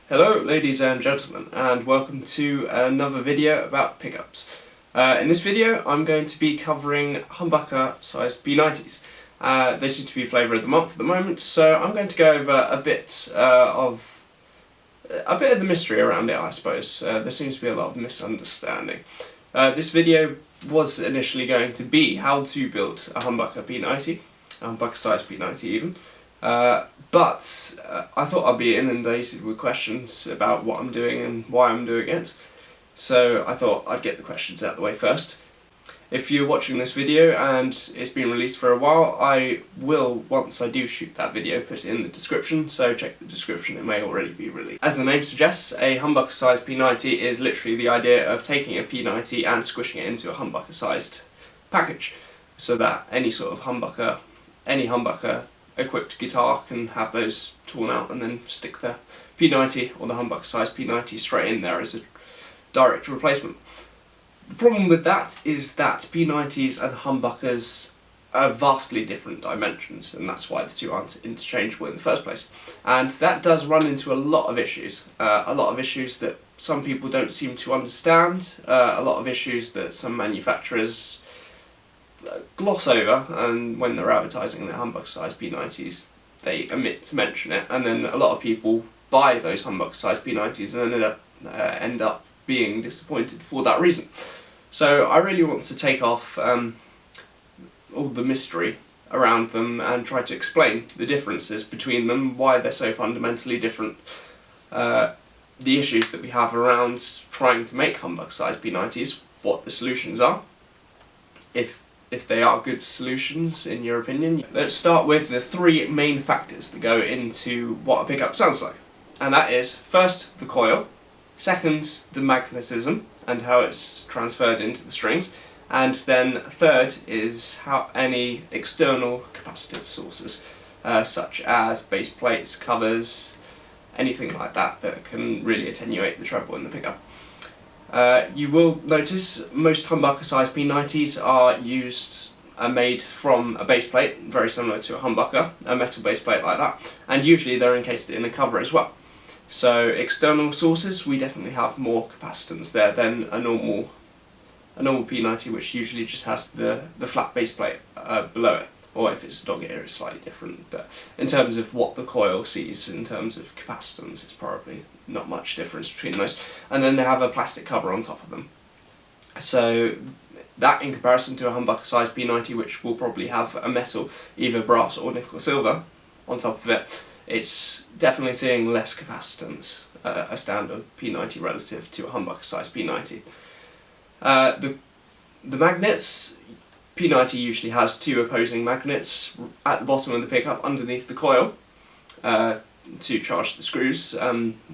Hello ladies and gentlemen, and welcome to another video about pickups. In this video I'm going to be covering humbucker sized P90s. They seem to be flavour of the month at the moment, so I'm going to go over a bit of the mystery around it, I suppose. There seems to be a lot of misunderstanding. This video was initially going to be how to build a humbucker P90, a humbucker sized P90 even. But I thought I'd be inundated with questions about what I'm doing and why I'm doing it, so I thought I'd get the questions out of the way first. If you're watching this video and it's been released for a while, I will, once I do shoot that video, put it in the description, so check the description, it may already be released. As the name suggests, a humbucker sized P90 is literally the idea of taking a P90 and squishing it into a humbucker sized package, so that any sort of humbucker, any humbucker equipped guitar can have those torn out and then stick the P90 or the humbucker size P90 straight in there as a direct replacement. The problem with that is that P90s and humbuckers are vastly different dimensions, and that's why the two aren't interchangeable in the first place. And that does run into a lot of issues that some people don't seem to understand, a lot of issues that some manufacturers gloss over, and when they're advertising their humbucker size P90s they omit to mention it, and then a lot of people buy those humbucker size P90s and end up being disappointed for that reason. So I really want to take off all the mystery around them and try to explain the differences between them, why they're so fundamentally different, the issues that we have around trying to make humbucker size P90s, what the solutions are, if they are good solutions in your opinion. Let's start with the three main factors that go into what a pickup sounds like. And that is, first, the coil, second, the magnetism and how it's transferred into the strings, and then third is how any external capacitive sources, such as bass plates, covers, anything like that that can really attenuate the treble in the pickup. You will notice most humbucker size P90s are made from a base plate, very similar to a humbucker, a metal base plate like that, and usually they're encased in a cover as well. So external sources, we definitely have more capacitance there than a normal P90, which usually just has the flat base plate below it, or if it's a dog ear it's slightly different, but in terms of what the coil sees in terms of capacitance, it's probably not much difference between those. And then they have a plastic cover on top of them. So that, in comparison to a humbucker size P90, which will probably have a metal, either brass or nickel silver, on top of it, it's definitely seeing less capacitance, a standard P90 relative to a humbucker size P90. The magnets, P90 usually has two opposing magnets at the bottom of the pickup underneath the coil to charge the screws,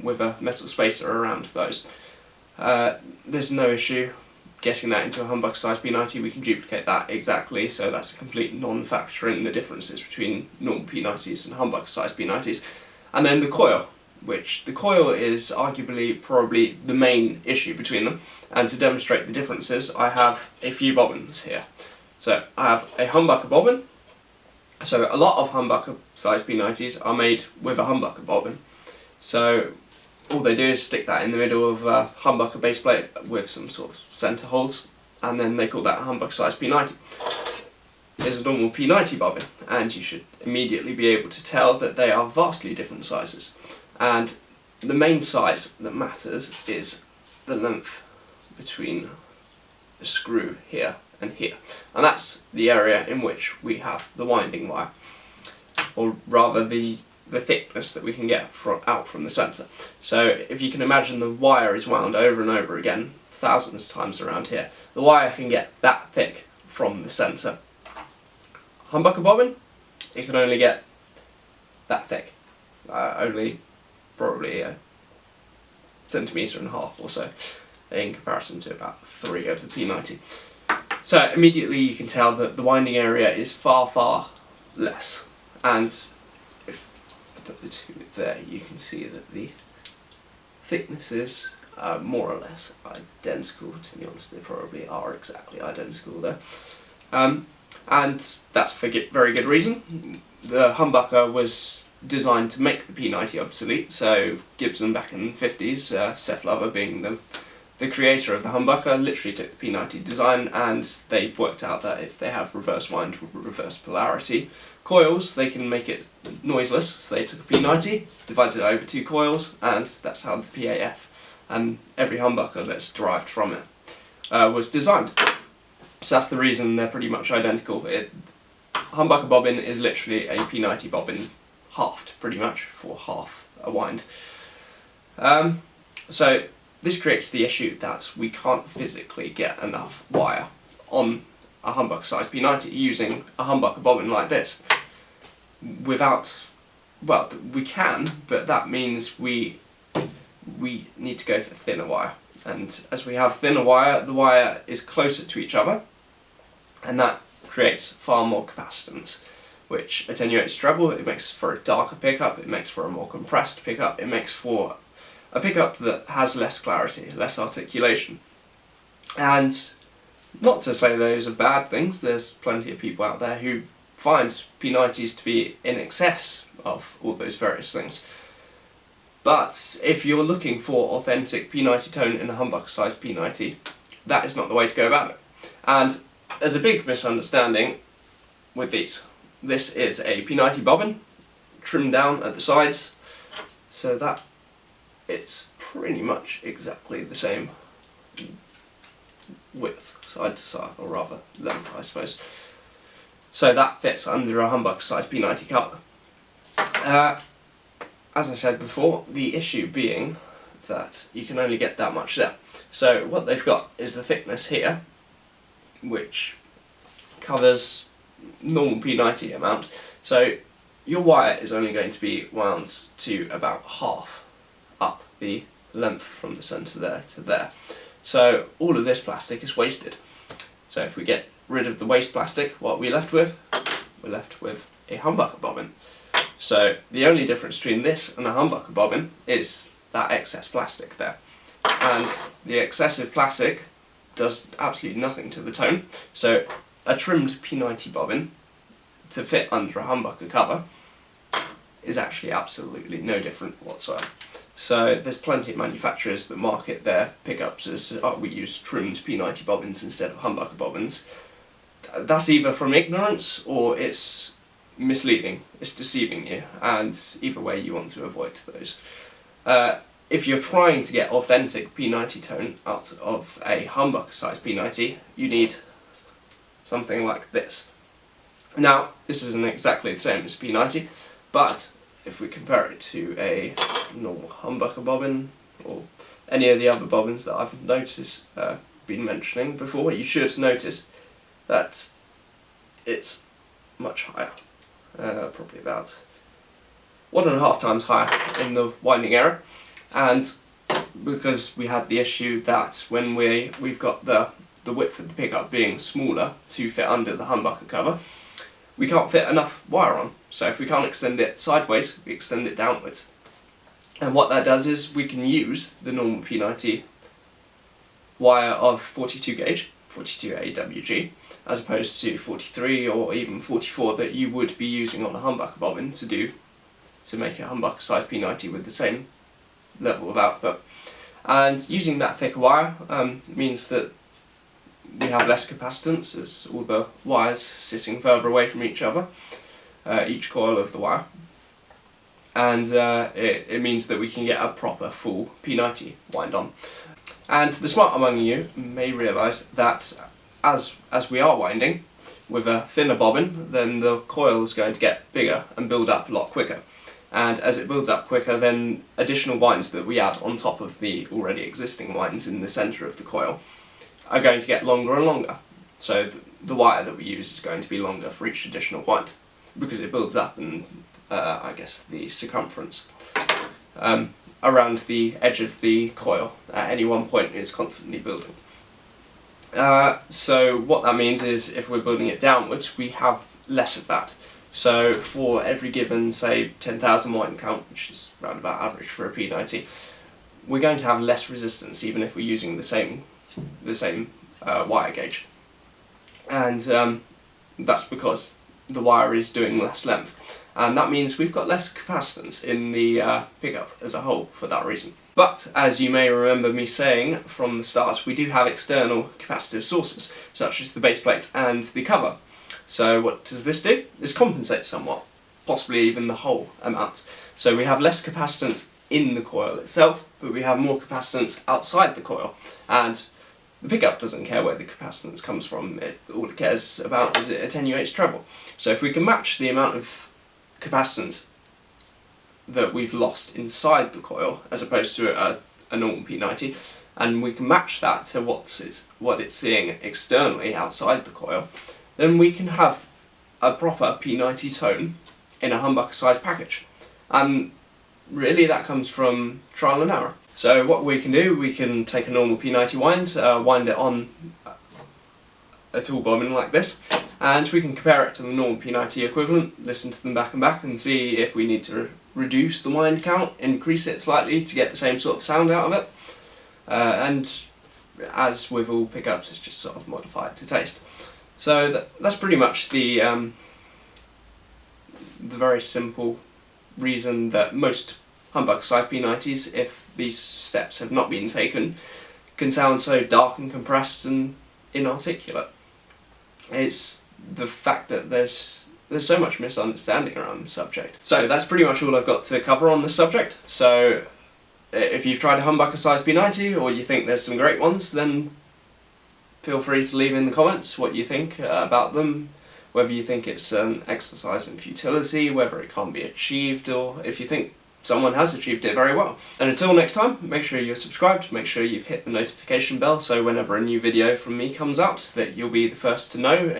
with a metal spacer around those. There's no issue getting that into a humbucker size P90, we can duplicate that exactly, so that's a complete non-factor in the differences between normal P90s and humbucker size P90s. And then the coil, which the coil is arguably probably the main issue between them, and to demonstrate the differences I have a few bobbins here. So I have a humbucker bobbin. So a lot of humbucker size P90s are made with a humbucker bobbin. So all they do is stick that in the middle of a humbucker base plate with some sort of centre holes, and then they call that a humbucker size P90. There's a normal P90 bobbin, and you should immediately be able to tell that they are vastly different sizes. And the main size that matters is the length between the screw here and here, and that's the area in which we have the winding wire, or rather the thickness that we can get out from the centre. So if you can imagine the wire is wound over and over again thousands of times around here, the wire can get that thick from the centre. Humbucker bobbin, it can only get that thick, only probably a centimetre and a half or so, in comparison to about 3 of the P90. So immediately you can tell that the winding area is far, far less, and if I put the two there you can see that the thicknesses are more or less identical. To be honest, they probably are exactly identical there, and that's for very good reason. The humbucker was designed to make the P90 obsolete. So Gibson back in the 50s, Seth Lover being the creator of the humbucker, literally took the P90 design, and they've worked out that if they have reverse wind, reverse polarity coils, they can make it noiseless. So they took a P90, divided it over 2 coils, and that's how the PAF and every humbucker that's derived from it was designed. So that's the reason they're pretty much identical. Humbucker bobbin is literally a P90 bobbin halved, pretty much, for half a wind. So this creates the issue that we can't physically get enough wire on a humbucker size P90 using a humbucker bobbin like this. Without, well, we can, but that means we need to go for thinner wire. And as we have thinner wire, the wire is closer to each other, and that creates far more capacitance, which attenuates treble. It makes for a darker pickup, it makes for a more compressed pickup, it makes for a pickup that has less clarity, less articulation. And not to say those are bad things, there's plenty of people out there who find P90s to be in excess of all those various things. But if you're looking for authentic P90 tone in a humbucker sized P90, that is not the way to go about it. And there's a big misunderstanding with these. This is a P90 bobbin, trimmed down at the sides, so that it's pretty much exactly the same width, side to side, or rather length, I suppose. So that fits under a humbucker sized P90 cover. As I said before, the issue being that you can only get that much there. So what they've got is the thickness here, which covers normal P90 amount. So your wire is only going to be wound to about half up the length from the centre there to there. So all of this plastic is wasted. So if we get rid of the waste plastic, what are we left with? We're left with a humbucker bobbin. So the only difference between this and a humbucker bobbin is that excess plastic there. And the excessive plastic does absolutely nothing to the tone. So a trimmed P90 bobbin to fit under a humbucker cover is actually absolutely no different whatsoever. So there's plenty of manufacturers that market their pickups as, oh, we use trimmed P90 bobbins instead of humbucker bobbins. That's either from ignorance or it's misleading, it's deceiving you, and either way you want to avoid those. If you're trying to get authentic P90 tone out of a humbucker size P90, you need something like this. Now, this isn't exactly the same as P90, but if we compare it to a normal humbucker bobbin, or any of the other bobbins that I've noticed, been mentioning before, you should notice that it's much higher. Probably about 1.5 times higher in the winding area, and because we had the issue that when we've got the width of the pickup being smaller to fit under the humbucker cover, we can't fit enough wire on. So if we can't extend it sideways, we extend it downwards, and what that does is we can use the normal P90 wire of 42 gauge, 42 AWG, as opposed to 43 or even 44 that you would be using on a humbucker bobbin to make a humbucker size P90 with the same level of output. And using that thicker wire means that we have less capacitance, as all the wires sitting further away from each other, each coil of the wire, and it means that we can get a proper full P90 wind on. And the smart among you may realise that as we are winding with a thinner bobbin, then the coil is going to get bigger and build up a lot quicker. And as it builds up quicker, then additional winds that we add on top of the already existing winds in the centre of the coil are going to get longer and longer. So the wire that we use is going to be longer for each additional wind, because it builds up, and I guess the circumference around the edge of the coil at any one point is constantly building. So what that means is if we're building it downwards, we have less of that. So for every given, say, 10,000 wind count, which is around about average for a P90, we're going to have less resistance even if we're using the same wire gauge. And that's because the wire is doing less length. and that means we've got less capacitance in the pickup as a whole for that reason. But, as you may remember me saying from the start, we do have external capacitive sources, such as the base plate and the cover. So what does this do? This compensates somewhat, possibly even the whole amount. So we have less capacitance in the coil itself, but we have more capacitance outside the coil, and the pickup doesn't care where the capacitance comes from. All it cares about is it attenuates treble. So if we can match the amount of capacitance that we've lost inside the coil, as opposed to a normal P90, and we can match that to what it's seeing externally outside the coil, then we can have a proper P90 tone in a humbucker sized package. And really that comes from trial and error. So what we can do, we can take a normal P90 wind it on a tool bobbin like this, and we can compare it to the normal P90 equivalent, listen to them back and back and see if we need to reduce the wind count, increase it slightly to get the same sort of sound out of it. And as with all pickups, it's just sort of modified to taste. So that's pretty much the very simple reason that most humbucker-sized P90s, if these steps have not been taken, can sound so dark and compressed and inarticulate. It's the fact that there's so much misunderstanding around the subject. So that's pretty much all I've got to cover on this subject. So if you've tried a humbucker-sized P90 or you think there's some great ones, then feel free to leave in the comments what you think about them, whether you think it's an exercise in futility, whether it can't be achieved, or if you think someone has achieved it very well. And until next time, make sure you're subscribed, make sure you've hit the notification bell so whenever a new video from me comes out that you'll be the first to know.